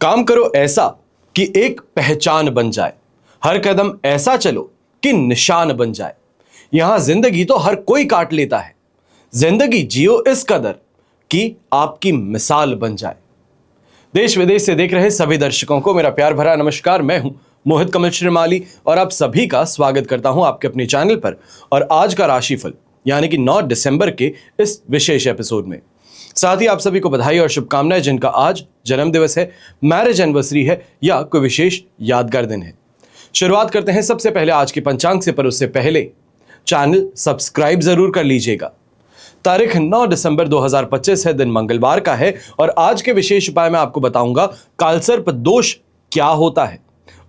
काम करो ऐसा कि एक पहचान बन जाए, हर कदम ऐसा चलो कि निशान बन जाए। यहां जिंदगी तो हर कोई काट लेता है, जिंदगी जियो इस कदर कि आपकी मिसाल बन जाए। देश विदेश से देख रहे सभी दर्शकों को मेरा प्यार भरा नमस्कार। मैं हूं मोहित कमल श्रीमाली और आप सभी का स्वागत करता हूं आपके अपने चैनल पर। और आज का राशिफल यानी कि 9 दिसंबर के इस विशेष एपिसोड में साथ ही आप सभी को बधाई और शुभकामनाएं जिनका आज जन्म दिवस है, मैरिज एनिवर्सरी है या कोई विशेष यादगार दिन है। शुरुआत करते हैं सबसे पहले आज के पंचांग से, पर उससे पहले चैनल सब्सक्राइब जरूर कर लीजिएगा। तारीख 9 दिसंबर 2025 है, दिन मंगलवार का है और आज के विशेष उपाय में आपको बताऊंगा कालसर्प दोष क्या होता है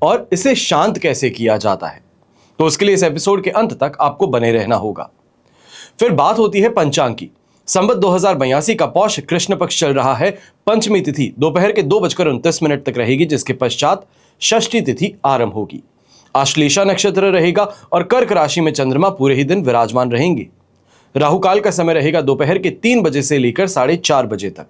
और इसे शांत कैसे किया जाता है। तो उसके लिए इस एपिसोड के अंत तक आपको बने रहना होगा। फिर बात होती है पंचांग की। संवत 2082 का पौष कृष्ण पक्ष चल रहा है। पंचमी तिथि दोपहर के 2:29 तक रहेगी, जिसके पश्चात षष्ठी तिथि आरंभ होगी। आश्लेषा नक्षत्र रहेगा और कर्क राशि में चंद्रमा पूरे ही दिन विराजमान रहेंगे। राहुकाल का समय रहेगा दोपहर के 3 बजे से लेकर 4:30 बजे तक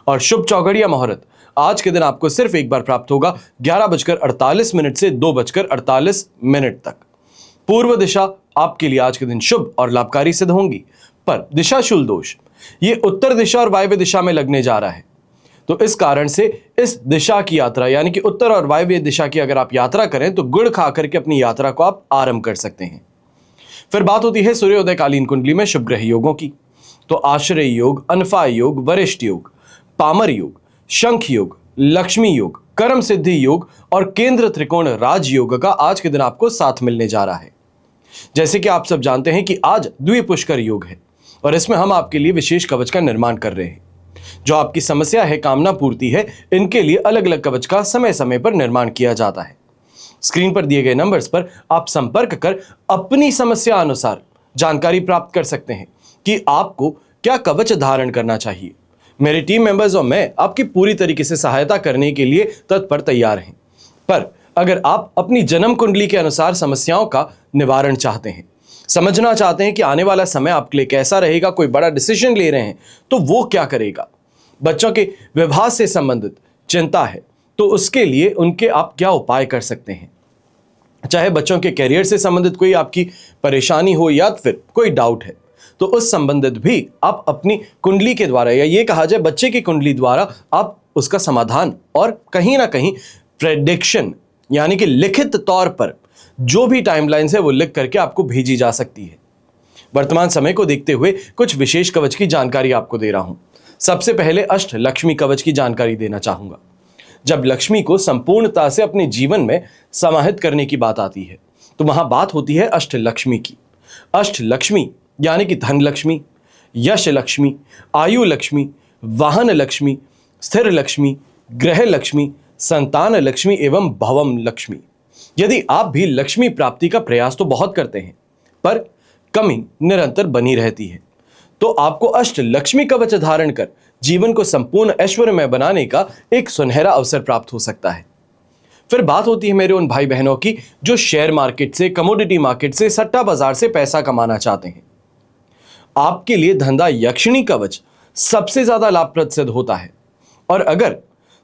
और शुभ चौघड़िया मुहूर्त आज के दिन आपको सिर्फ एक बार प्राप्त होगा 11:48 से 2:48 तक। पूर्व दिशा आपके लिए आज के दिन शुभ और लाभकारी सिद्ध होंगी, पर दिशाशूल दोष ये उत्तर दिशा और वायव्य दिशा में लगने जा रहा है। तो इस कारण से इस दिशा की यात्रा यानी कि उत्तर और वायव्य दिशा की अगर आप यात्रा करें तो गुड़ खा करके अपनी यात्रा को आप आरंभ कर सकते हैं। फिर बात होती है सूर्योदयकालीन कुंडली में शुभ ग्रह योगों की। तो आश्रय योग, अनफा योग, वरिष्ठ योग, पामर योग, शंख योग, लक्ष्मी योग, कर्म सिद्धि योग और केंद्र त्रिकोण राज योग का आज के दिन आपको साथ मिलने जा रहा है। जैसे कि आप सब जानते हैं कि आज द्विपुष्कर योग है और इसमें हम आपके लिए विशेष कवच का निर्माण कर रहे हैं। जो आपकी समस्या है, कामना पूर्ति है, इनके लिए अलग अलग कवच का समय समय पर निर्माण किया जाता है। स्क्रीन पर दिए गए नंबर्स पर आप संपर्क कर अपनी समस्या अनुसार जानकारी प्राप्त कर सकते हैं कि आपको क्या कवच धारण करना चाहिए। मेरे टीम मेंबर्स और मैं आपकी पूरी तरीके से सहायता करने के लिए तत्पर तैयार हैं। पर अगर आप अपनी जन्म कुंडली के अनुसार समस्याओं का निवारण चाहते हैं, समझना चाहते हैं कि आने वाला समय आपके लिए कैसा रहेगा, कोई बड़ा डिसीजन ले रहे हैं तो वो क्या करेगा, बच्चों के विवाह से संबंधित चिंता है तो उसके लिए उनके आप क्या उपाय कर सकते हैं, चाहे बच्चों के कैरियर से संबंधित कोई आपकी परेशानी हो या फिर कोई डाउट है तो उस संबंधित भी आप अपनी कुंडली के द्वारा या ये कहा जाए बच्चे की कुंडली द्वारा आप उसका समाधान और कहीं ना कहीं प्रेडिक्शन यानी कि लिखित तौर पर जो भी टाइमलाइंस है वो लिख करके आपको भेजी जा सकती है। वर्तमान समय को देखते हुए कुछ विशेष कवच की जानकारी आपको दे रहा हूं। सबसे पहले अष्ट लक्ष्मी कवच की जानकारी देना चाहूंगा। जब लक्ष्मी को संपूर्णता से अपने जीवन में समाहित करने की बात आती है तो वहां बात होती है अष्ट लक्ष्मी की। अष्ट लक्ष्मी यानी कि धन लक्ष्मी, यश लक्ष्मी, आयु लक्ष्मी, वाहन लक्ष्मी, स्थिर लक्ष्मी, ग्रह लक्ष्मी, संतान लक्ष्मी एवं भवम लक्ष्मी। यदि आप भी लक्ष्मी प्राप्ति का प्रयास तो बहुत करते हैं पर कमी निरंतर बनी रहती है तो आपको अष्ट लक्ष्मी कवच धारण कर जीवन को संपूर्ण ऐश्वर्यमय बनाने का एक सुनहरा अवसर प्राप्त हो सकता है। फिर बात होती है मेरे उन भाई बहनों की जो शेयर मार्केट से, कमोडिटी मार्केट से, सट्टा बाजार से पैसा कमाना चाहते हैं। आपके लिए धंधा यक्षिणी कवच सबसे ज्यादा लाभप्रद सिद्ध होता है। और अगर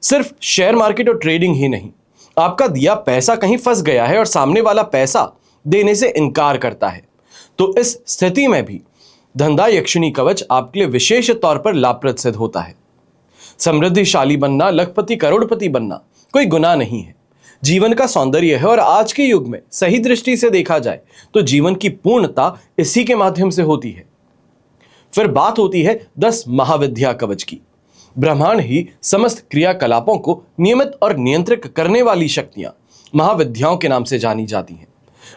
सिर्फ शेयर मार्केट और ट्रेडिंग ही नहीं, आपका दिया पैसा कहीं फंस गया है और सामने वाला पैसा देने से इनकार करता है तो इस स्थिति में भी धंधा यक्षिणी कवच आपके लिए विशेष तौर पर लाभप्रद सिद्ध होता है। समृद्धिशाली बनना, लखपति करोड़पति बनना कोई गुनाह नहीं है, जीवन का सौंदर्य है और आज के युग में सही दृष्टि से देखा जाए तो जीवन की पूर्णता इसी के माध्यम से होती है। फिर बात होती है 10 महाविद्या कवच की। ब्रह्मांड ही समस्त क्रियाकलापों को नियमित और नियंत्रित करने वाली शक्तियां महाविद्याओं के नाम से जानी जाती हैं।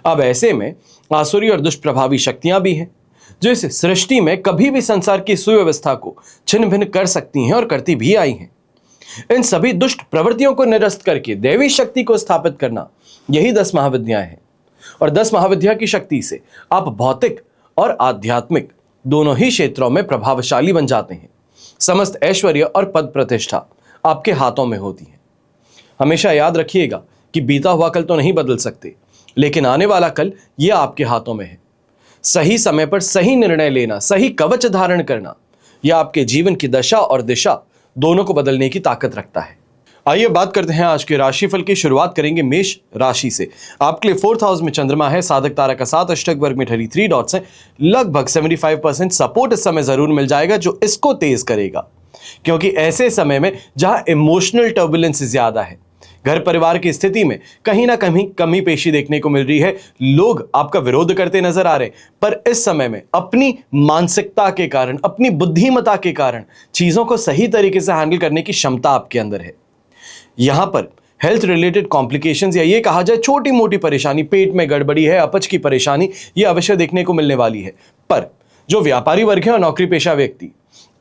अब ऐसे में आसुरी और दुष्प्रभावी शक्तियां भी हैं जो इस सृष्टि में कभी भी संसार की सुव्यवस्था को छिन्न भिन्न कर सकती हैं और करती भी आई हैं। इन सभी दुष्ट प्रवृत्तियों को निरस्त करके दैवी शक्ति को स्थापित करना यही 10 महाविद्याएं हैं। और 10 महाविद्या की शक्ति से आप भौतिक और आध्यात्मिक दोनों ही क्षेत्रों में प्रभावशाली बन जाते हैं। समस्त ऐश्वर्य और पद प्रतिष्ठा आपके हाथों में होती है। हमेशा याद रखिएगा कि बीता हुआ कल तो नहीं बदल सकते, लेकिन आने वाला कल यह आपके हाथों में है। सही समय पर सही निर्णय लेना, सही कवच धारण करना, यह आपके जीवन की दशा और दिशा दोनों को बदलने की ताकत रखता है। आइए बात करते हैं आज के राशिफल की। शुरुआत करेंगे मेष राशि से। आपके लिए 4th हाउस में चंद्रमा है, साधक तारा का 7, अष्टक वर्ग में 33 डॉट्स हैं। लगभग 75% सपोर्ट इस समय जरूर मिल जाएगा जो इसको तेज करेगा, क्योंकि ऐसे समय में जहां इमोशनल टर्बुलेंस ज्यादा है, घर परिवार की स्थिति में कहीं ना कहीं कमी पेशी देखने को मिल रही है। लोग आपका विरोध करते नजर आ रहे हैं, पर इस समय में अपनी मानसिकता के कारण, अपनी बुद्धिमत्ता के कारण चीजों को सही तरीके से हैंडल करने की क्षमता आपके अंदर है। यहां पर हेल्थ रिलेटेड कॉम्प्लिकेशंस या ये कहा जाए छोटी मोटी परेशानी, पेट में गड़बड़ी है, अपच की परेशानी, ये अवश्य देखने को मिलने वाली है। पर जो व्यापारी वर्ग है और नौकरी पेशा व्यक्ति,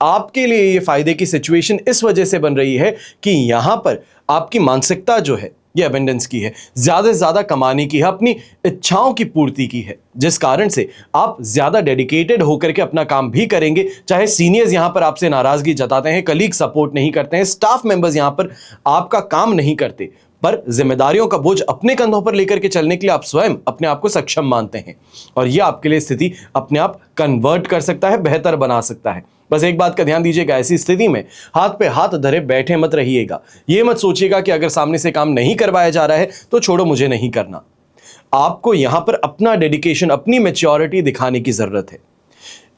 आपके लिए ये फायदे की सिचुएशन इस वजह से बन रही है कि यहां पर आपकी मानसिकता जो है ये अबेंडेंस की है, ज्यादा से ज्यादा कमाने की है, अपनी इच्छाओं की पूर्ति की है, जिस कारण से आप ज्यादा डेडिकेटेड होकर के अपना काम भी करेंगे। चाहे सीनियर्स यहां पर आपसे नाराजगी जताते हैं, कलीग सपोर्ट नहीं करते हैं, स्टाफ मेंबर्स यहां पर आपका काम नहीं करते, पर जिम्मेदारियों का बोझ अपने कंधों पर लेकर के चलने के लिए आप स्वयं अपने आप को सक्षम मानते हैं, और यह आपके लिए स्थिति अपने आप कन्वर्ट कर सकता है, बेहतर बना सकता है। बस एक बात का ध्यान दीजिएगा, ऐसी स्थिति में हाथ पे हाथ धरे बैठे मत रहिएगा। यह मत सोचिएगा कि अगर सामने से काम नहीं करवाया जा रहा है तो छोड़ो, मुझे नहीं करना। आपको यहां पर अपना डेडिकेशन, अपनी मैच्योरिटी दिखाने की जरूरत है।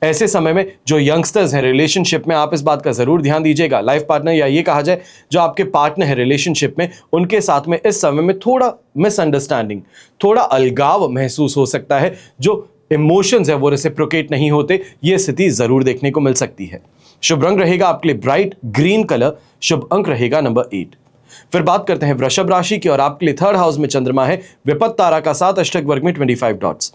ऐसे समय में जो यंगस्टर्स हैं रिलेशनशिप में, आप इस बात का जरूर ध्यान दीजिएगा। लाइफ पार्टनर या ये कहा जाए जो आपके पार्टनर है रिलेशनशिप में, उनके साथ में इस समय में थोड़ा मिसअंडरस्टैंडिंग, थोड़ा अलगाव महसूस हो सकता है। जो इमोशंस है वो रेसिप्रोकेट नहीं होते, ये स्थिति जरूर देखने को मिल सकती है। शुभ रंग रहेगा आपके लिए ब्राइट ग्रीन कलर, शुभ अंक रहेगा नंबर 8। फिर बात करते हैं वृषभ राशि की, और आपके लिए 3rd हाउस में चंद्रमा है, विपत्त तारा का 7, अष्टक वर्ग में 25 डॉट्स।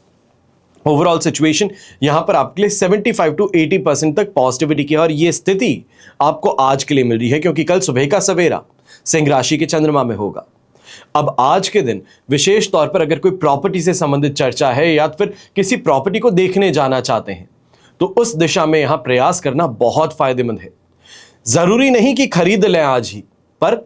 ओवरऑल सिचुएशन यहां पर आपके लिए 75 to 80% तक पॉजिटिविटी की है, और यह स्थिति आपको आज के लिए मिल रही है क्योंकि कल सुबह का सवेरा सिंह राशि के चंद्रमा में होगा। अब आज के दिन विशेष तौर पर अगर कोई प्रॉपर्टी से संबंधित चर्चा है या फिर किसी प्रॉपर्टी को देखने जाना चाहते हैं, तो उस दिशा में यहां प्रयास करना बहुत फायदेमंद है। जरूरी नहीं कि खरीद लें आज ही, पर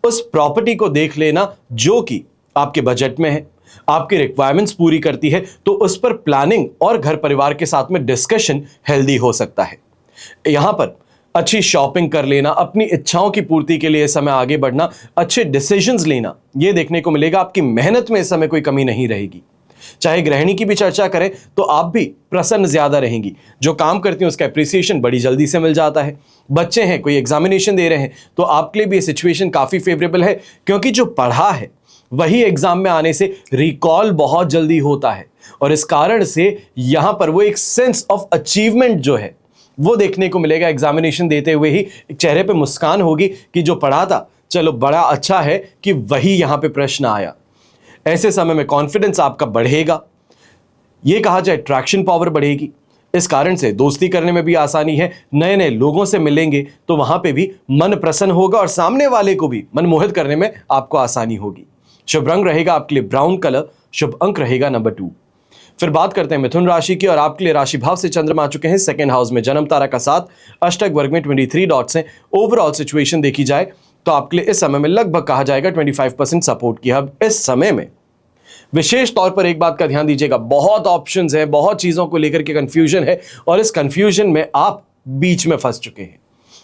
उस प्रॉपर्टी को देख लेना जो कि आपके बजट में है, आपकी रिक्वायरमेंट्स पूरी करती है, तो उस पर प्लानिंग और घर परिवार के साथ में डिस्कशन हेल्दी हो सकता है। यहां पर अच्छी शॉपिंग कर लेना, अपनी इच्छाओं की पूर्ति के लिए इस समय आगे बढ़ना, अच्छे डिसीजंस लेना, यह देखने को मिलेगा। आपकी मेहनत में इस समय कोई कमी नहीं रहेगी। चाहे गृहिणी की भी चर्चा करें तो आप भी प्रसन्न ज्यादा रहेंगी। जो काम करती हैं उसका एप्रिसिएशन बड़ी जल्दी से मिल जाता है। बच्चे हैं, कोई एग्जामिनेशन दे रहे हैं, तो आपके लिए भी ये सिचुएशन काफी फेवरेबल है, क्योंकि जो पढ़ा है वही एग्जाम में आने से रिकॉल बहुत जल्दी होता है, और इस कारण से यहां पर वो एक सेंस ऑफ अचीवमेंट जो है वो देखने को मिलेगा। एग्जामिनेशन देते हुए ही चेहरे पे मुस्कान होगी कि जो पढ़ा था, चलो बड़ा अच्छा है कि वही यहां पे प्रश्न आया। ऐसे समय में कॉन्फिडेंस आपका बढ़ेगा, ये कहा जाए अट्रैक्शन पावर बढ़ेगी। इस कारण से दोस्ती करने में भी आसानी है। नए नए लोगों से मिलेंगे तो वहां पे भी मन प्रसन्न होगा, और सामने वाले को भी मनमोहित करने में आपको आसानी होगी। शुभ रंग रहेगा आपके लिए ब्राउन कलर, शुभ अंक रहेगा नंबर 2। फिर बात करते हैं मिथुन राशि की, और आपके लिए राशि भाव से चंद्रमा आ चुके हैं 2nd हाउस में, जन्म तारा का 7, अष्टक वर्ग में 23 डॉट्स हैं। ओवरऑल सिचुएशन देखी जाए तो आपके लिए इस समय में लगभग कहा जाएगा 25% सपोर्ट किया। अब इस समय में विशेष तौर पर एक बात का ध्यान दीजिएगा, बहुत ऑप्शंस हैं, बहुत चीजों को लेकर के कंफ्यूजन है, और इस कंफ्यूजन में आप बीच में फंस चुके हैं।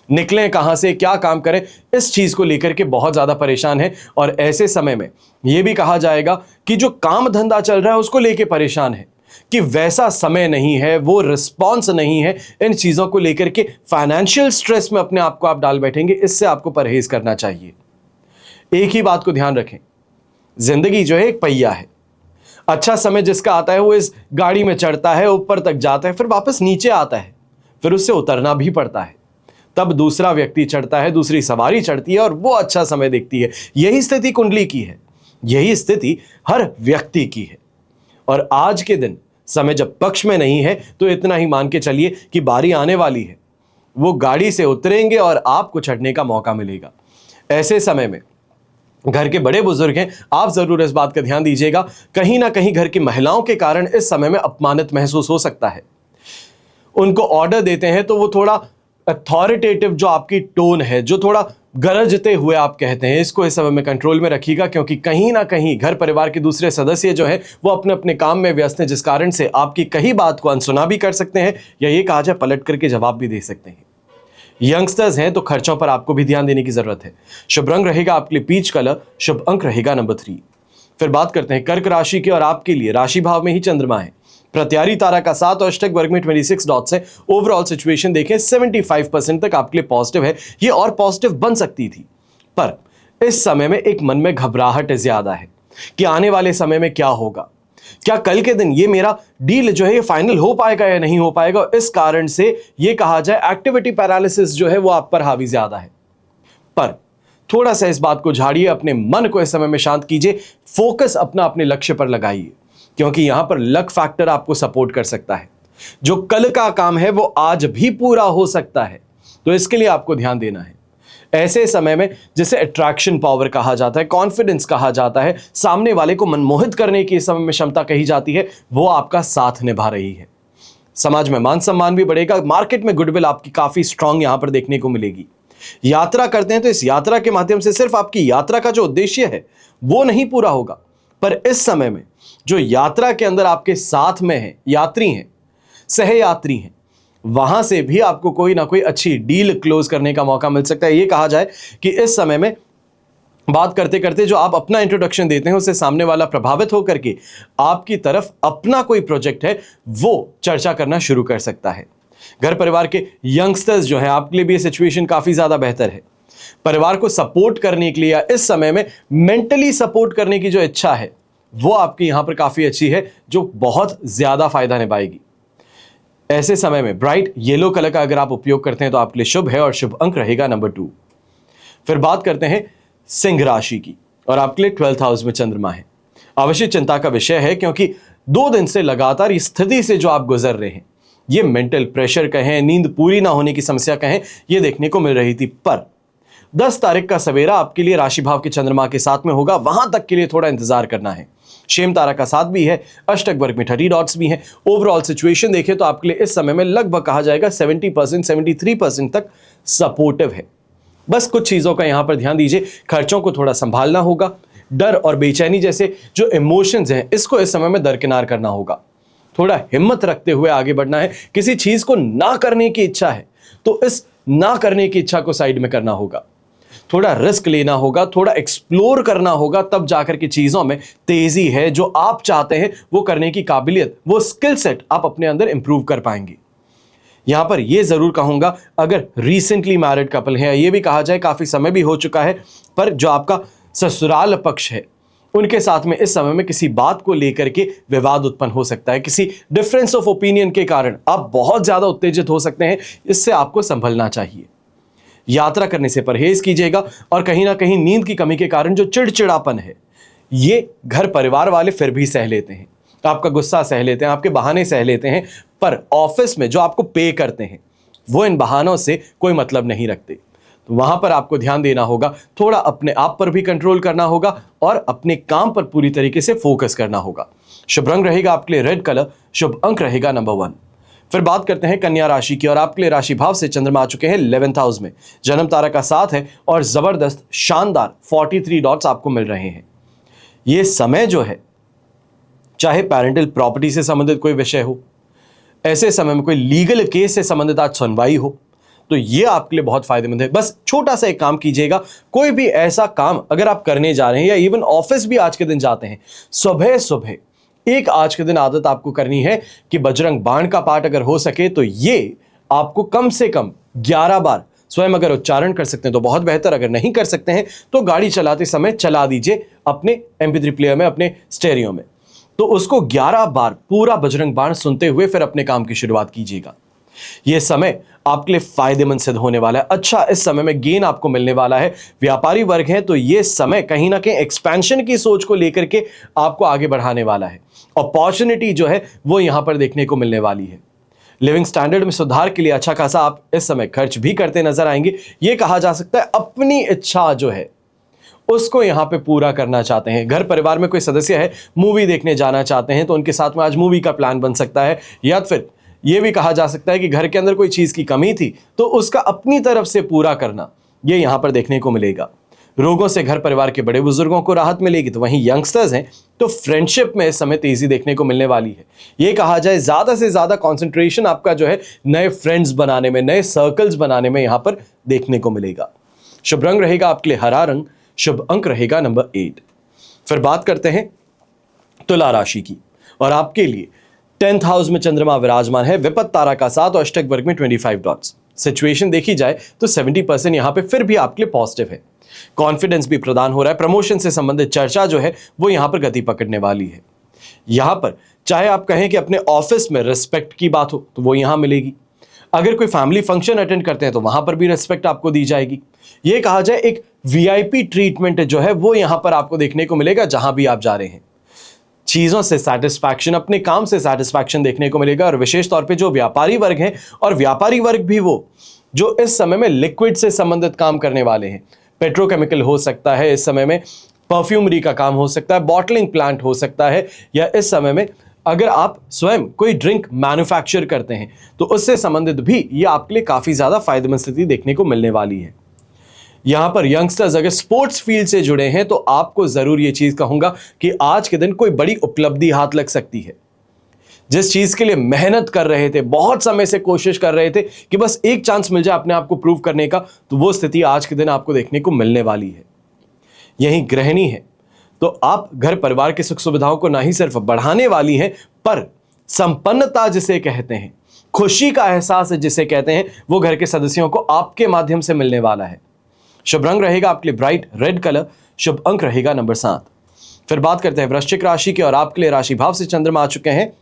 निकलें कहां से, क्या काम करें, इस चीज को लेकर के बहुत ज्यादा परेशान है। और ऐसे समय में यह भी कहा जाएगा कि जो काम धंधा चल रहा है उसको लेकर परेशान है, कि वैसा समय नहीं है, वो रिस्पॉन्स नहीं है। इन चीजों को लेकर के फाइनेंशियल स्ट्रेस में अपने आप को आप डाल बैठेंगे, इससे आपको परहेज करना चाहिए। एक ही बात को ध्यान रखें, जिंदगी जो है एक पहिया है। अच्छा समय जिसका आता है वो इस गाड़ी में चढ़ता है, ऊपर तक जाता है, फिर वापस नीचे आता है, फिर उससे उतरना भी पड़ता है। तब दूसरा व्यक्ति चढ़ता है, दूसरी सवारी चढ़ती है, और वो अच्छा समय देखती है। यही स्थिति कुंडली की है, यही स्थिति हर व्यक्ति की है। और आज के दिन समय जब पक्ष में नहीं है, तो इतना ही मान के चलिए कि बारी आने वाली है, वो गाड़ी से उतरेंगे और आपको चढ़ने का मौका मिलेगा। ऐसे समय में घर के बड़े बुजुर्ग हैं, आप जरूर इस बात का ध्यान दीजिएगा। कहीं ना कहीं घर की महिलाओं के कारण इस समय में अपमानित महसूस हो सकता है। उनको ऑर्डर देते हैं तो वो थोड़ा अथॉरिटेटिव जो आपकी टोन है, जो थोड़ा गरजते हुए आप कहते हैं, इसको इस समय में कंट्रोल में रखिएगा, क्योंकि कहीं ना कहीं घर परिवार के दूसरे सदस्य जो है वो अपने अपने काम में व्यस्त हैं, जिस कारण से आपकी कही बात को अनसुना भी कर सकते हैं, या ये कहा जाए पलट करके जवाब भी दे सकते हैं। यंगस्टर्स हैं तो खर्चों पर आपको भी ध्यान देने की जरूरत है। शुभ रंग रहेगा आपके लिए पीच कलर, शुभ अंक रहेगा नंबर 3। फिर बात करते हैं कर्क राशि की, और आपके लिए राशि भाव में ही चंद्रमा है। प्रत्यारी तारा का 7 और अष्टक वर्ग में 26 डॉट्स है। ओवरऑल सिचुएशन देखें 75% तक आपके लिए पॉजिटिव है। ये और पॉजिटिव बन सकती थी, पर इस समय में एक मन में घबराहट ज्यादा है कि आने वाले समय में क्या होगा, क्या कल के दिन ये मेरा डील जो है ये फाइनल हो पाएगा या नहीं हो पाएगा। इस कारण से ये कहा जाए एक्टिविटी पैरालिसिस जो है वो आप पर हावी ज्यादा है। पर थोड़ा सा इस बात को झाड़िए, अपने मन को इस समय में शांत कीजिए, फोकस अपना अपने लक्ष्य पर लगाइए, क्योंकि यहां पर लक फैक्टर आपको सपोर्ट कर सकता है। जो कल का काम है वो आज भी पूरा हो सकता है, तो इसके लिए आपको ध्यान देना है। ऐसे समय में जिसे अट्रैक्शन पावर कहा जाता है, कॉन्फिडेंस कहा जाता है, सामने वाले को मनमोहित करने की इस समय में क्षमता कही जाती है, वो आपका साथ निभा रही है। समाज में मान सम्मान भी बढ़ेगा, मार्केट में गुडविल आपकी काफी स्ट्रांग यहां पर देखने को मिलेगी। यात्रा करते हैं तो इस यात्रा के माध्यम से सिर्फ आपकी यात्रा का जो उद्देश्य है वो नहीं पूरा होगा, पर इस समय में जो यात्रा के अंदर आपके साथ में है, यात्री हैं, सहयात्री हैं, वहां से भी आपको कोई ना कोई अच्छी डील क्लोज करने का मौका मिल सकता है। ये कहा जाए कि इस समय में बात करते करते जो आप अपना इंट्रोडक्शन देते हैं उससे सामने वाला प्रभावित होकर के आपकी तरफ अपना कोई प्रोजेक्ट है वो चर्चा करना शुरू कर सकता है। घर परिवार के यंगस्टर्स जो है आपके लिए भी ये सिचुएशन काफी ज्यादा बेहतर है। परिवार को सपोर्ट करने के लिए या इस समय में मेंटली सपोर्ट करने की जो इच्छा है वो आपकी यहां पर काफी अच्छी है, जो बहुत ज्यादा फायदा निभाएगी। ऐसे समय में ब्राइट येलो कलर का अगर आप उपयोग करते हैं तो आपके लिए शुभ है, और शुभ अंक रहेगा नंबर 2। फिर बात करते हैं सिंह राशि की, और आपके लिए 12th हाउस में चंद्रमा है। अवश्य चिंता का विषय है, क्योंकि 2 दिन से लगातार इस स्थिति से जो आप गुजर रहे हैं, ये मेंटल प्रेशर कहें, नींद पूरी ना होने की समस्या कहें, ये देखने को मिल रही थी। पर 10 तारीख का सवेरा आपके लिए राशि भाव के चंद्रमा के साथ में होगा, वहां तक के लिए थोड़ा इंतजार करना है। शेम तारा का 7 भी है, अष्टक वर्ग में 30 डॉट्स भी हैं। ओवरऑल सिचुएशन देखें तो आपके लिए इस समय में लगभग कहा जाएगा 70% 73% तक सपोर्टिव है। बस कुछ चीजों का यहां पर ध्यान दीजिए, खर्चों को थोड़ा संभालना होगा, डर और बेचैनी जैसे जो इमोशंस हैं इसको इस समय में दरकिनार करना होगा। थोड़ा हिम्मत रखते हुए आगे बढ़ना है। किसी चीज को ना करने की इच्छा है तो इस ना करने की इच्छा को साइड में करना होगा, थोड़ा रिस्क लेना होगा, थोड़ा एक्सप्लोर करना होगा, तब जाकर के चीजों में तेजी है। जो आप चाहते हैं वो करने की काबिलियत, वो स्किल सेट आप अपने अंदर इंप्रूव कर पाएंगे। यहां पर यह जरूर कहूंगा, अगर रिसेंटली मैरिड कपल है, ये भी कहा जाए काफी समय भी हो चुका है, पर जो आपका ससुराल पक्ष है उनके साथ में इस समय में किसी बात को लेकर के विवाद उत्पन्न हो सकता है। किसी डिफरेंस ऑफ ओपिनियन के कारण आप बहुत ज्यादा उत्तेजित हो सकते हैं, इससे आपको संभलना चाहिए। यात्रा करने से परहेज कीजिएगा, और कहीं ना कहीं नींद की कमी के कारण जो चिड़चिड़ापन है ये घर परिवार वाले फिर भी सह लेते हैं, आपका गुस्सा सह लेते हैं, आपके बहाने सह लेते हैं, पर ऑफिस में जो आपको पे करते हैं वो इन बहानों से कोई मतलब नहीं रखते। तो वहां पर आपको ध्यान देना होगा, थोड़ा अपने आप पर भी कंट्रोल करना होगा और अपने काम पर पूरी तरीके से फोकस करना होगा। शुभ रंग रहेगा आपके लिए रेड कलर, शुभ अंक रहेगा नंबर 1। फिर बात करते हैं कन्या राशि की, और आपके लिए राशि भाव से चंद्रमा आ चुके हैं 11th हाउस में। जन्म तारा का 7 है और जबरदस्त शानदार 43 डॉट्स आपको मिल रहे हैं। यह समय जो है, चाहे पेरेंटल प्रॉपर्टी से संबंधित कोई विषय हो, ऐसे समय में कोई लीगल केस से संबंधित आज सुनवाई हो, तो ये आपके लिए बहुत फायदेमंद है। बस छोटा सा एक काम कीजिएगा, कोई भी ऐसा काम अगर आप करने जा रहे हैं या इवन ऑफिस भी आज के दिन जाते हैं, सुबह सुबह एक आज के दिन आदत आपको करनी है कि बजरंग बाण का पाठ अगर हो सके तो ये आपको कम से कम 11 बार स्वयं अगर उच्चारण कर सकते हैं तो बहुत बेहतर, अगर नहीं कर सकते हैं तो गाड़ी चलाते समय चला दीजिए अपने MP3 प्लेयर में, अपने स्टेरियो में, तो उसको 11 बार पूरा बजरंग बाण सुनते हुए फिर अपने काम की शुरुआत कीजिएगा। यह समय आपके लिए फायदेमंद सिद्ध होने वाला है। अच्छा, इस समय में गेन आपको मिलने वाला है। व्यापारी वर्ग है तो यह समय कहीं ना कहीं एक्सपेंशन की सोच को लेकर के आपको आगे बढ़ाने वाला है। अपॉर्चुनिटी जो है वो यहां पर देखने को मिलने वाली है। लिविंग स्टैंडर्ड में सुधार के लिए अच्छा खासा आप इस समय खर्च भी करते नजर आएंगे। यह कहा जा सकता है अपनी इच्छा जो है उसको यहां पे पूरा करना चाहते हैं। घर परिवार में कोई सदस्य है, मूवी देखने जाना चाहते हैं तो उनके साथ में आज मूवी का प्लान बन सकता है, या फिर यह भी कहा जा सकता है कि घर के अंदर कोई चीज की कमी थी तो उसका अपनी तरफ से पूरा करना, यह यहां पर देखने को मिलेगा। रोगों से घर परिवार के बड़े बुजुर्गों को राहत मिलेगी। तो वहीं यंगस्टर्स हैं तो फ्रेंडशिप में इस समय तेजी देखने को मिलने वाली है। ये कहा जाए ज्यादा से ज्यादा कंसंट्रेशन आपका जो है नए फ्रेंड्स बनाने में, नए सर्कल्स बनाने में यहां पर देखने को मिलेगा। शुभ रंग रहेगा आपके लिए हरा रंग, शुभ अंक रहेगा नंबर 8। फिर बात करते हैं तुला राशि की, और आपके लिए 10th हाउस में चंद्रमा विराजमान है, विपत तारा का साथ और अष्टक वर्ग में 25 डॉट्स। सिचुएशन देखी जाए तो 70% यहां पे फिर भी आपके लिए पॉजिटिव है। कॉन्फिडेंस भी प्रदान हो रहा है। प्रमोशन से संबंधित चर्चा जो है वो यहां पर गति पकड़ने वाली है। यहां पर चाहे आप कहें कि अपने ऑफिस में रिस्पेक्ट की बात हो तो वो यहां मिलेगी। अगर कोई फैमिली फंक्शन अटेंड करते हैं तो वहां पर भी रिस्पेक्ट आपको दी जाएगी। ये कहा जाए एक वीआईपी ट्रीटमेंट जो है वो यहां पर आपको देखने को मिलेगा जहां भी आप जा रहे हैं। चीजों से सैटिस्फैक्शन, अपने काम से सैटिस्फैक्शन देखने को मिलेगा। और विशेष तौर पे जो व्यापारी वर्ग हैं, और व्यापारी वर्ग भी वो जो इस समय में लिक्विड से संबंधित काम करने वाले हैं, पेट्रोकेमिकल हो सकता है, इस समय में परफ्यूमरी का काम हो सकता है, बॉटलिंग प्लांट हो सकता है, या इस समय में अगर आप स्वयं कोई ड्रिंक मैन्युफैक्चर करते हैं तो उससे संबंधित भी ये आपके लिए काफी ज्यादा फायदेमंद स्थिति देखने को मिलने वाली है। यहां पर यंगस्टर्स अगर स्पोर्ट्स फील्ड से जुड़े हैं तो आपको जरूर ये चीज कहूंगा कि आज के दिन कोई बड़ी उपलब्धि हाथ लग सकती है। जिस चीज के लिए मेहनत कर रहे थे, बहुत समय से कोशिश कर रहे थे कि बस एक चांस मिल जाए अपने आप को प्रूव करने का, तो वो स्थिति आज के दिन आपको देखने को मिलने वाली है। यही गृहिणी है तो आप घर परिवार की सुख सुविधाओं को ना ही सिर्फ बढ़ाने वाली हैं, पर संपन्नता जिसे कहते हैं, खुशी का एहसास जिसे कहते हैं, वो घर के सदस्यों को आपके माध्यम से मिलने वाला है। शुभ रंग रहेगा आपके लिए ब्राइट रेड कलर, शुभ अंक रहेगा नंबर 7। फिर बात करते हैं वृश्चिक राशि की, और आपके लिए राशि भाव से चंद्रमा आ चुके हैं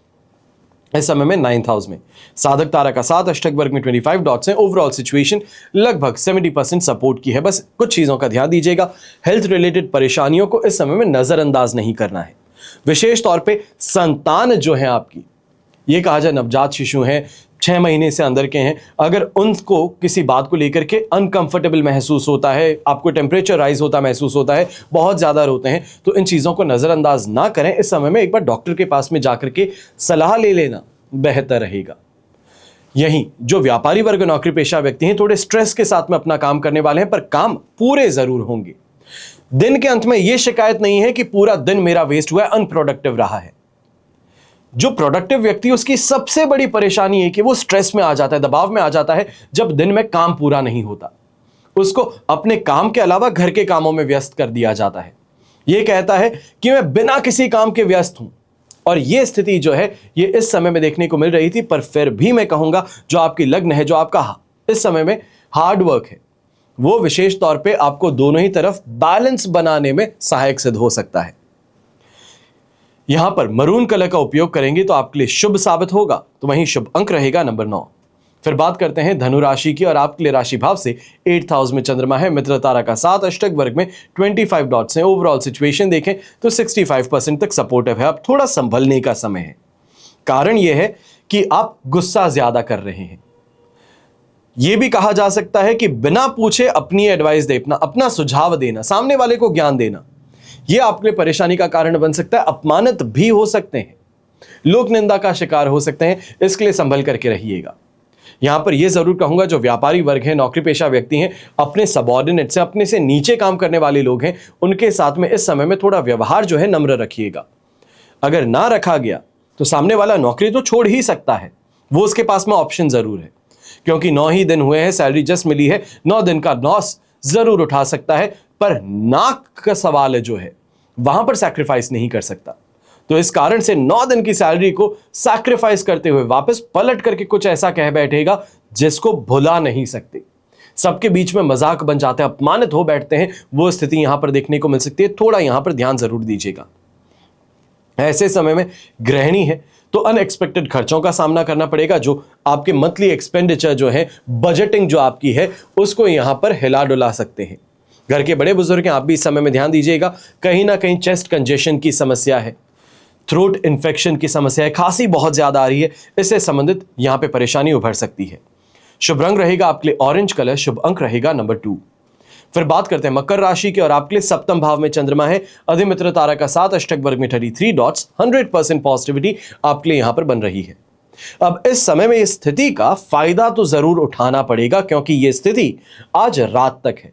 इस समय में 9th हाउस में। साधक तारा का साथ, अष्टक वर्ग में 25 डॉट्स हैं। ओवरऑल सिचुएशन लगभग 70% सपोर्ट की है। बस कुछ चीजों का ध्यान दीजिएगा, हेल्थ रिलेटेड परेशानियों को इस समय में नजरअंदाज नहीं करना है। विशेष तौर पे संतान जो है आपकी, ये कहा जाए नवजात शिशु हैं, 6 महीने से अंदर के हैं, अगर उनको किसी बात को लेकर के अनकंफर्टेबल महसूस होता है, आपको टेम्परेचर राइज होता महसूस होता है, बहुत ज़्यादा रोते हैं, तो इन चीज़ों को नज़रअंदाज ना करें। इस समय में एक बार डॉक्टर के पास में जाकर के सलाह ले लेना बेहतर रहेगा। यहीं जो व्यापारी वर्ग, नौकरी पेशा व्यक्ति हैं, थोड़े स्ट्रेस के साथ में अपना काम करने वाले हैं, पर काम पूरे ज़रूर होंगे। दिन के अंत में यह शिकायत नहीं है कि पूरा दिन मेरा वेस्ट हुआ है, अनप्रोडक्टिव रहा है। जो प्रोडक्टिव व्यक्ति, उसकी सबसे बड़ी परेशानी है कि वो स्ट्रेस में आ जाता है, दबाव में आ जाता है जब दिन में काम पूरा नहीं होता। उसको अपने काम के अलावा घर के कामों में व्यस्त कर दिया जाता है। ये कहता है कि मैं बिना किसी काम के व्यस्त हूं, और ये स्थिति जो है ये इस समय में देखने को मिल रही थी। पर फिर भी मैं कहूंगा जो आपकी लग्न है, जो आपका इस समय में हार्ड वर्क है, वो विशेष तौर पे आपको दोनों ही तरफ बैलेंस बनाने में सहायक सिद्ध हो सकता है। यहां पर मरून कलर का उपयोग करेंगे तो आपके लिए शुभ साबित होगा। तो वहीं शुभ अंक रहेगा नंबर 9। फिर बात करते हैं धनु राशि की, और आपके लिए राशि भाव से 8th हाउस में चंद्रमा है, मित्र तारा का साथ, अष्टक वर्ग में 25 डॉट्स हैं। ओवरऑल सिचुएशन देखें तो 65% तक सपोर्टिव है। अब थोड़ा संभलने का समय है। कारण यह है कि आप गुस्सा ज्यादा कर रहे हैं। यह भी कहा जा सकता है कि बिना पूछे अपनी एडवाइस देना, अपना सुझाव देना, सामने वाले को ज्ञान देना, यह आपके लिए परेशानी का कारण बन सकता है। अपमानित भी हो सकते हैं, लोक निंदा का शिकार हो सकते हैं, इसके लिए संभल करके रहिएगा। यहां पर यह जरूर कहूंगा जो व्यापारी वर्ग है, नौकरी पेशा व्यक्ति हैं, अपने सबऑर्डिनेट से, अपने से नीचे काम करने वाले लोग हैं, उनके साथ में इस समय में थोड़ा व्यवहार जो है नम्र रखिएगा। अगर ना रखा गया तो सामने वाला नौकरी तो छोड़ ही सकता है, वो उसके पास में ऑप्शन जरूर है, क्योंकि 9 ही दिन हुए हैं, सैलरी जस्ट मिली है, 9 दिन का लॉस जरूर उठा सकता है, पर नाक का सवाल जो है वहां पर सैक्रिफाइस नहीं कर सकता। तो इस कारण से 9 दिन की सैलरी को सैक्रिफाइस करते हुए वापस पलट करके कुछ ऐसा कह बैठेगा जिसको भुला नहीं सकते। सबके बीच में मजाक बन जाते हैं, अपमानित हो बैठते हैं, वो स्थिति यहां पर देखने को मिल सकती है। थोड़ा यहां पर ध्यान जरूर दीजिएगा। ऐसे समय में गृहिणी है तो अनएक्सपेक्टेड खर्चों का सामना करना पड़ेगा। जो आपके मंथली एक्सपेंडिचर जो है, बजटिंग जो आपकी है, उसको यहां पर हिला डुला सकते हैं। घर के बड़े बुजुर्ग हैं, आप भी इस समय में ध्यान दीजिएगा। कहीं ना कहीं चेस्ट कंजेशन की समस्या है, थ्रोट इन्फेक्शन की समस्या है, खांसी बहुत ज्यादा आ रही है, इससे संबंधित यहां पे परेशानी उभर सकती है। शुभ रंग रहेगा आपके लिए ऑरेंज कलर, शुभ अंक रहेगा नंबर 2। फिर बात करते हैं मकर राशि की, और आपके लिए 7th भाव में चंद्रमा है, अधिमित्र तारा का साथ, अष्टक वर्ग में 33 डॉट्स, 100% पॉजिटिविटी आपके लिए यहां पर बन रही है। अब इस समय में इस स्थिति का फायदा तो जरूर उठाना पड़ेगा, क्योंकि यह स्थिति आज रात तक है।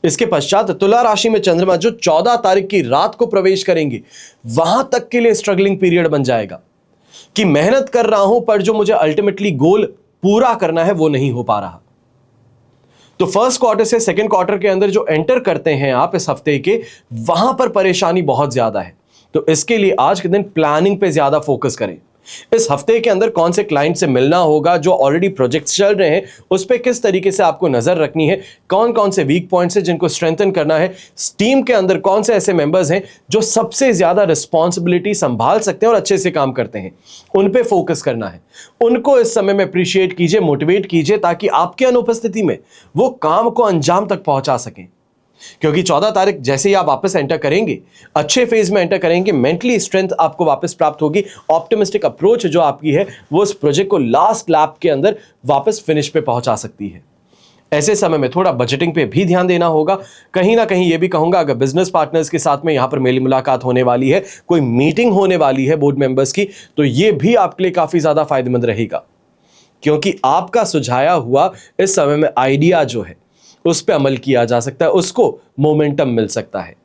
इसके पश्चात तुला राशि में चंद्रमा जो 14 तारीख की रात को प्रवेश करेंगे, वहां तक के लिए स्ट्रगलिंग पीरियड बन जाएगा कि मेहनत कर रहा हूं पर जो मुझे अल्टीमेटली गोल पूरा करना है वो नहीं हो पा रहा। तो फर्स्ट क्वार्टर से सेकंड क्वार्टर के अंदर जो एंटर करते हैं आप इस हफ्ते के, वहां पर परेशानी बहुत ज्यादा है। तो इसके लिए आज के दिन प्लानिंग पे ज्यादा फोकस करें। इस हफ्ते के अंदर कौन से क्लाइंट से मिलना होगा, जो ऑलरेडी प्रोजेक्ट्स चल रहे हैं उस पे किस तरीके से आपको नजर रखनी है, कौन कौन से वीक पॉइंट्स हैं जिनको स्ट्रेंथन करना है, टीम के अंदर कौन से ऐसे मेंबर्स हैं जो सबसे ज्यादा रिस्पॉन्सिबिलिटी संभाल सकते हैं और अच्छे से काम करते हैं, उन पे फोकस करना है। उनको इस समय में अप्रिशिएट कीजिए, मोटिवेट कीजिए, ताकि आपके अनुपस्थिति में वो काम को अंजाम तक पहुंचा सकें। क्योंकि 14 तारीख जैसे ही आप वापस एंटर करेंगे, अच्छे फेज में एंटर करेंगे, मेंटली स्ट्रेंथ आपको वापस प्राप्त होगी। ऑप्टिमिस्टिक अप्रोच जो आपकी है वो उस प्रोजेक्ट को लास्ट लैप के अंदर वापस फिनिश पे पहुंचा सकती है। ऐसे समय में थोड़ा बजटिंग पे भी ध्यान देना होगा। कहीं ना कहीं ये भी कहूंगा, अगर बिजनेस पार्टनर्स के साथ में यहां पर मेरी मुलाकात होने वाली है, कोई मीटिंग होने वाली है बोर्ड मेंबर्स की, तो ये भी आपके लिए काफी ज्यादा फायदेमंद रहेगा। क्योंकि आपका सुझाया हुआ इस समय में आइडिया जो है उस पर अमल किया जा सकता है, उसको मोमेंटम मिल सकता है।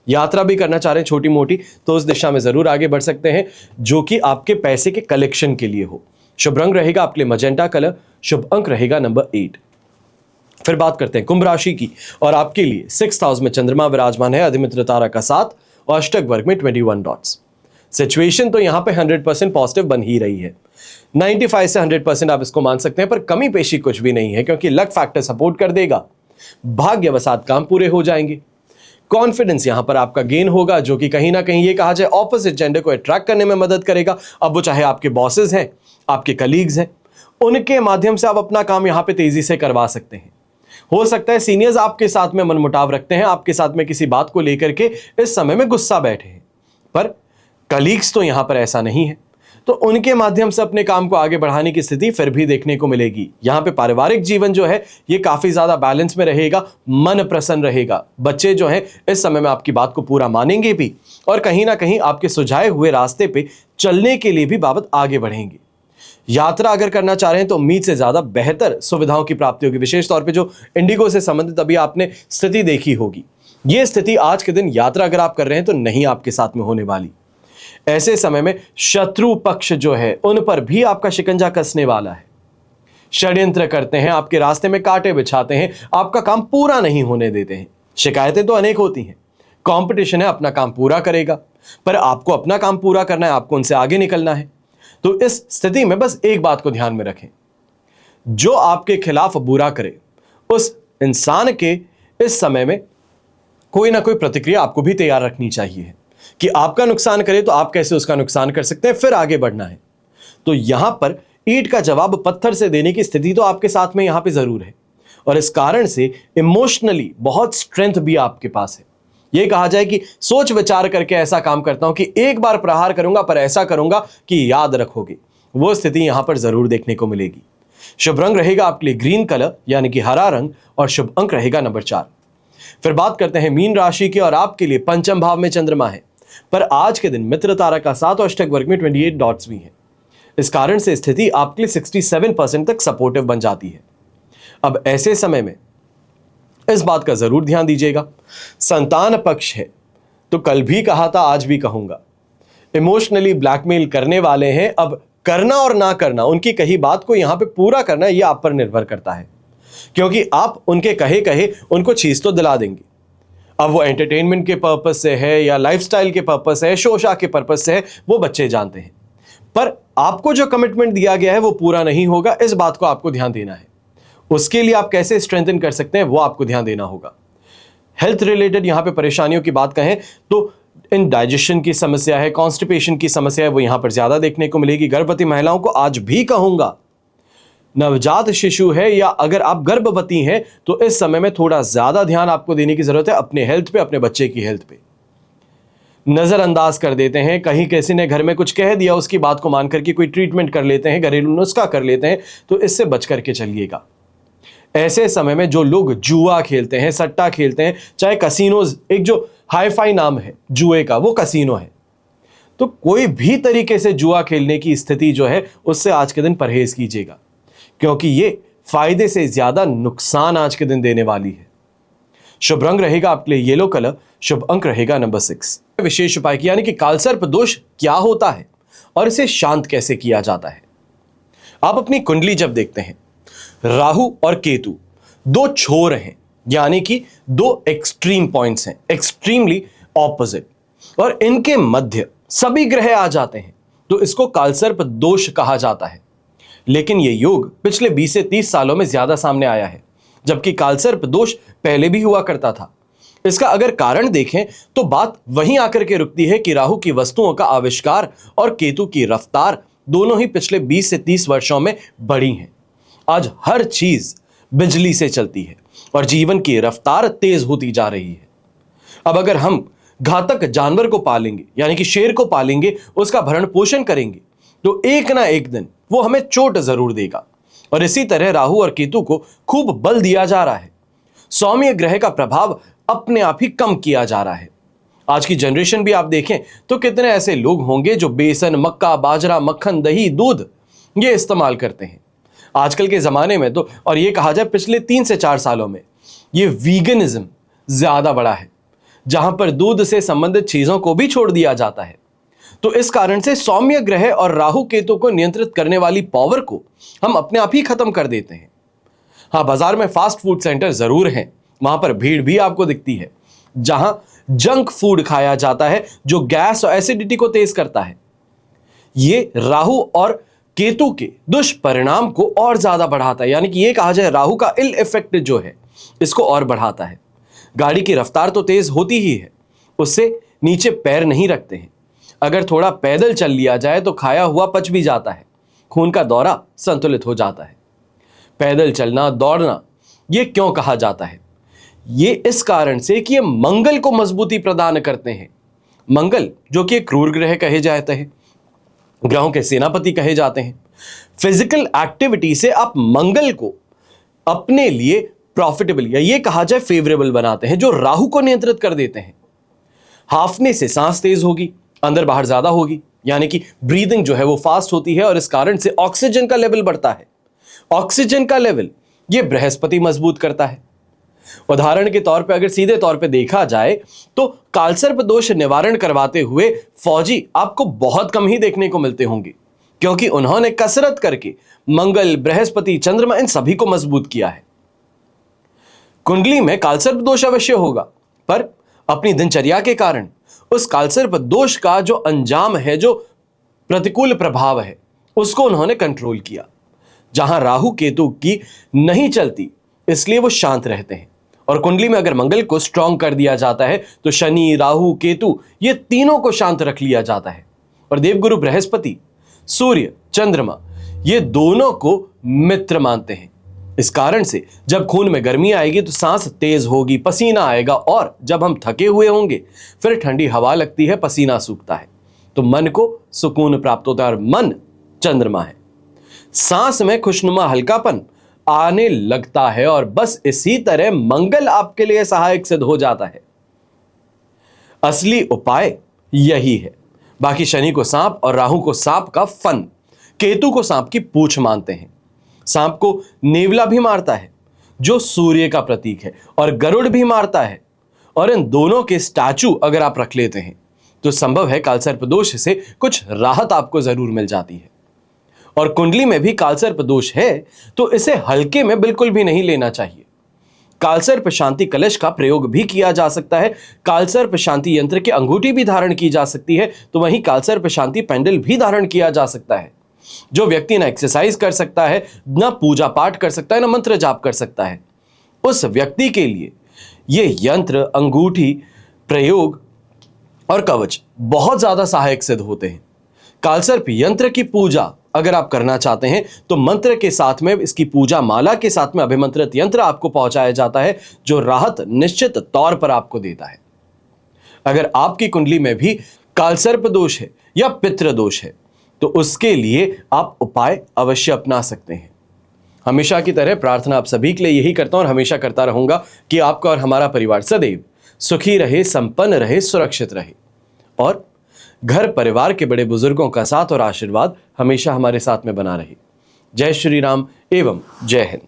यात्रा भी करना चाह रहे हैं छोटी मोटी, तो उस दिशा में जरूर आगे बढ़ सकते हैं जो कि आपके पैसे के कलेक्शन के लिए हो। शुभ रंग रहेगा आपके लिए मजेंटा कलर, शुभ अंक रहेगा नंबर 8। फिर बात करते हैं कुंभ राशि की, और आपके लिए 6th हाउस में चंद्रमा विराजमान है, अधिमित्र तारा का 7 और अष्टक वर्ग में 21 डॉट्स। सिचुएशन तो यहां पे 100% पॉजिटिव बन ही रही है। 95 से 100% आप इसको मान सकते हैं, पर कमी पेशी कुछ भी नहीं है, क्योंकि लक फैक्टर सपोर्ट कर देगा। भाग्यवशात काम पूरे हो जाएंगे। कॉन्फिडेंस यहां पर आपका गेन होगा, जो कि कहीं ना कहीं ये कहा जाए ऑपोजिट जेंडर को अट्रैक्ट करने में मदद करेगा। अब वो चाहे आपके बॉसेस हैं, आपके कलीग्स हैं, उनके माध्यम से आप अपना काम यहां पे तेजी से करवा सकते हैं। हो सकता है सीनियर्स आपके साथ में मनमुटाव रखते हैं, आपके साथ में किसी बात को लेकर के इस समय में गुस्सा बैठे हैं, पर कलीग्स तो यहां पर ऐसा नहीं है, तो उनके माध्यम से अपने काम को आगे बढ़ाने की स्थिति फिर भी देखने को मिलेगी। यहां पे पारिवारिक जीवन जो है ये काफी ज्यादा बैलेंस में रहेगा, मन प्रसन्न रहेगा। बच्चे जो हैं इस समय में आपकी बात को पूरा मानेंगे भी, और कहीं ना कहीं आपके सुझाए हुए रास्ते पे चलने के लिए भी बाबत आगे बढ़ेंगे। यात्रा अगर करना चाह रहे हैं तो उम्मीद से ज्यादा बेहतर सुविधाओं की प्राप्ति होगी। विशेष तौर पे जो इंडिगो से संबंधित अभी आपने स्थिति देखी होगी, ये स्थिति आज के दिन यात्रा अगर आप कर रहे हैं तो नहीं आपके साथ में होने वाली। ऐसे समय में शत्रु पक्ष जो है उन पर भी आपका शिकंजा कसने वाला है। षड्यंत्र करते हैं, आपके रास्ते में कांटे बिछाते हैं, आपका काम पूरा नहीं होने देते हैं। शिकायतें तो अनेक होती हैं, कंपटीशन है, अपना काम पूरा करेगा, पर आपको अपना काम पूरा करना है, आपको उनसे आगे निकलना है। तो इस स्थिति में बस एक बात को ध्यान में रखें, जो आपके खिलाफ बुरा करे उस इंसान के इस समय में कोई ना कोई प्रतिक्रिया आपको भी तैयार रखनी चाहिए कि आपका नुकसान करे तो आप कैसे उसका नुकसान कर सकते हैं, फिर आगे बढ़ना है। तो यहां पर ईंट का जवाब पत्थर से देने की स्थिति तो आपके साथ में यहां पे जरूर है, और इस कारण से इमोशनली बहुत स्ट्रेंथ भी आपके पास है। यह कहा जाए कि सोच विचार करके ऐसा काम करता हूं कि एक बार प्रहार करूंगा पर ऐसा करूंगा कि याद रखोगे, वो स्थिति यहां पर जरूर देखने को मिलेगी। शुभ रंग रहेगा आपके लिए ग्रीन कलर यानी कि हरा रंग, और शुभ अंक रहेगा नंबर 4। फिर बात करते हैं मीन राशि की, और आपके लिए पंचम भाव में चंद्रमा है, पर आज के दिन मित्र तारा का 7 और अष्टक वर्ग में 28 डॉट्स भी हैं। इस कारण से स्थिति आपके लिए 67% तक सपोर्टिव बन जाती है। अब ऐसे समय में इस बात का जरूर ध्यान दीजिएगा, संतान पक्ष है तो कल भी कहा था आज भी कहूंगा, इमोशनली ब्लैकमेल करने वाले हैं। अब करना और ना करना, उनकी कही बात को यहां पे पूरा करना, यह आप पर निर्भर करता है, क्योंकि आप उनके कहे कहे उनको चीज तो दिला देंगे। अब वो एंटरटेनमेंट के पर्पस से है या लाइफस्टाइल के पर्पस से है, शोशा के पर्पस से है, वो बच्चे जानते हैं, पर आपको जो कमिटमेंट दिया गया है वो पूरा नहीं होगा। इस बात को आपको ध्यान देना है। उसके लिए आप कैसे स्ट्रेंथन कर सकते हैं वो आपको ध्यान देना होगा। हेल्थ रिलेटेड यहां पे परेशानियों की बात कहें तो इंडाइजेशन की समस्या है, कॉन्स्टिपेशन की समस्या है, वो यहां पर ज्यादा देखने को मिलेगी। गर्भवती महिलाओं को आज भी कहूंगा, नवजात शिशु है या अगर आप गर्भवती हैं तो इस समय में थोड़ा ज्यादा ध्यान आपको देने की जरूरत है अपने हेल्थ पे, अपने बच्चे की हेल्थ पे। नजरअंदाज कर देते हैं, कहीं किसी ने घर में कुछ कह दिया उसकी बात को मान करके कोई ट्रीटमेंट कर लेते हैं, घरेलू नुस्खा कर लेते हैं, तो इससे बच करके चलिएगा। ऐसे समय में जो लोग जुआ खेलते हैं, सट्टा खेलते हैं, चाहे कसीनोज, एक जो हाईफाई नाम है जुए का वो कसीनो है, तो कोई भी तरीके से जुआ खेलने की स्थिति जो है उससे आज के दिन परहेज कीजिएगा, क्योंकि ये फायदे से ज्यादा नुकसान आज के दिन देने वाली है। शुभ रंग रहेगा आपके लिए येलो कलर, शुभ अंक रहेगा नंबर 6। विशेष उपाय की यानी कि कालसर्प दोष क्या होता है और इसे शांत कैसे किया जाता है। आप अपनी कुंडली जब देखते हैं, राहु और केतु दो छोर हैं, यानी कि दो एक्सट्रीम पॉइंट्स हैं, एक्सट्रीमली ऑपोजिट, और इनके मध्य सभी ग्रह आ जाते हैं, तो इसको कालसर्प दोष कहा जाता है। लेकिन यह योग पिछले 20 से 30 सालों में ज्यादा सामने आया है, जबकि कालसर्प दोष पहले भी हुआ करता था। इसका अगर कारण देखें तो बात वहीं आकर के रुकती है कि राहु की वस्तुओं का आविष्कार और केतु की रफ्तार दोनों ही पिछले 20 से 30 वर्षों में बढ़ी हैं। आज हर चीज बिजली से चलती है और जीवन की रफ्तार तेज होती जा रही है। अब अगर हम घातक जानवर को पालेंगे, यानी कि शेर को पालेंगे, उसका भरण पोषण करेंगे, तो एक ना एक दिन वो हमें चोट जरूर देगा। और इसी तरह राहु और केतु को खूब बल दिया जा रहा है। सौम्य ग्रह का प्रभाव अपने आप ही कम किया जा रहा है। आज की जनरेशन भी आप देखें तो कितने ऐसे लोग होंगे जो बेसन, मक्का, बाजरा, मक्खन, दही, दूध ये इस्तेमाल करते हैं। आजकल के जमाने में तो, और ये कहा जाए पिछले 3 से 4 सालों में, ये वीगनिज्म ज्यादा बड़ा है, जहां पर दूध से संबंधित चीजों को भी छोड़ दिया जाता है। तो इस कारण से सौम्य ग्रह और राहु केतु को नियंत्रित करने वाली पावर को हम अपने आप ही खत्म कर देते हैं। हाँ, बाजार में फास्ट फूड सेंटर जरूर हैं, वहां पर भीड़ भी आपको दिखती है, जहां जंक फूड खाया जाता है जो गैस और एसिडिटी को तेज करता है। ये राहु और केतु के दुष्परिणाम को और ज्यादा बढ़ाता है, यानी कि ये कहा जाए राहु का इल इफेक्ट जो है इसको और बढ़ाता है। गाड़ी की रफ्तार तो तेज होती ही है, उससे नीचे पैर नहीं रखते हैं। अगर थोड़ा पैदल चल लिया जाए तो खाया हुआ पच भी जाता है, खून का दौरा संतुलित हो जाता है। पैदल चलना, दौड़ना, ये क्यों कहा जाता है? ये इस कारण से कि ये मंगल को मजबूती प्रदान करते हैं। मंगल जो कि एक क्रूर ग्रह कहे जाते हैं, ग्रहों के सेनापति कहे जाते हैं। फिजिकल एक्टिविटी से आप मंगल को अपने लिए प्रॉफिटेबल या ये कहा जाए फेवरेबल बनाते हैं, जो राहु को नियंत्रित कर देते हैं। हाफने से सांस तेज होगी, अंदर बाहर ज्यादा होगी, यानी कि ब्रीदिंग जो है वो फास्ट होती है, और इस कारण से ऑक्सीजन का लेवल बढ़ता है। ऑक्सीजन का लेवल ये बृहस्पति मजबूत करता है। उदाहरण के तौर पे अगर सीधे तौर पे देखा जाए तो कालसर्प दोष निवारण करवाते हुए फौजी आपको बहुत कम ही देखने को मिलते होंगे, क्योंकि उन्होंने कसरत करके मंगल, बृहस्पति, चंद्रमा इन सभी को मजबूत किया है। कुंडली में कालसर्प दोष अवश्य होगा, पर अपनी दिनचर्या के कारण उस कालसर्प दोष का जो अंजाम है, जो प्रतिकूल प्रभाव है, उसको उन्होंने कंट्रोल किया। जहां राहु केतु की नहीं चलती, इसलिए वो शांत रहते हैं। और कुंडली में अगर मंगल को स्ट्रांग कर दिया जाता है तो शनि, राहु, केतु ये तीनों को शांत रख लिया जाता है। और देवगुरु बृहस्पति, सूर्य, चंद्रमा ये दोनों को मित्र मानते हैं। इस कारण से जब खून में गर्मी आएगी तो सांस तेज होगी, पसीना आएगा, और जब हम थके हुए होंगे फिर ठंडी हवा लगती है, पसीना सूखता है, तो मन को सुकून प्राप्त होता है। और मन चंद्रमा है, सांस में खुशनुमा हल्कापन आने लगता है, और बस इसी तरह मंगल आपके लिए सहायक सिद्ध हो जाता है। असली उपाय यही है। बाकी शनि को सांप और राहु को सांप का फन, केतु को सांप की पूंछ मानते हैं। सांप को नेवला भी मारता है जो सूर्य का प्रतीक है, और गरुड़ भी मारता है। और इन दोनों के स्टैचू अगर आप रख लेते हैं तो संभव है कालसर्प दोष से कुछ राहत आपको जरूर मिल जाती है। और कुंडली में भी कालसर्प दोष है तो इसे हल्के में बिल्कुल भी नहीं लेना चाहिए। कालसर्प शांति कलश का प्रयोग भी किया जा सकता है, कालसर्प शांति यंत्र की अंगूठी भी धारण की जा सकती है, तो वहीं कालसर्प शांति पेंडल भी धारण किया जा सकता है। जो व्यक्ति ना एक्सरसाइज कर सकता है, ना पूजा पाठ कर सकता है, ना मंत्र जाप कर सकता है, उस व्यक्ति के लिए ये यंत्र, अंगूठी, प्रयोग और कवच बहुत ज्यादा सहायक सिद्ध होते हैं। कालसर्प यंत्र की पूजा अगर आप करना चाहते हैं तो मंत्र के साथ में, इसकी पूजा माला के साथ में अभिमंत्रित यंत्र आपको पहुंचाया जाता है, जो राहत निश्चित तौर पर आपको देता है। अगर आपकी कुंडली में भी कालसर्प दोष है या पितृ दोष है तो उसके लिए आप उपाय अवश्य अपना सकते हैं। हमेशा की तरह प्रार्थना आप सभी के लिए यही करता हूं और हमेशा करता रहूंगा कि आपका और हमारा परिवार सदैव सुखी रहे, संपन्न रहे, सुरक्षित रहे, और घर परिवार के बड़े बुजुर्गों का साथ और आशीर्वाद हमेशा हमारे साथ में बना रहे। जय श्री राम एवं जय हिंद।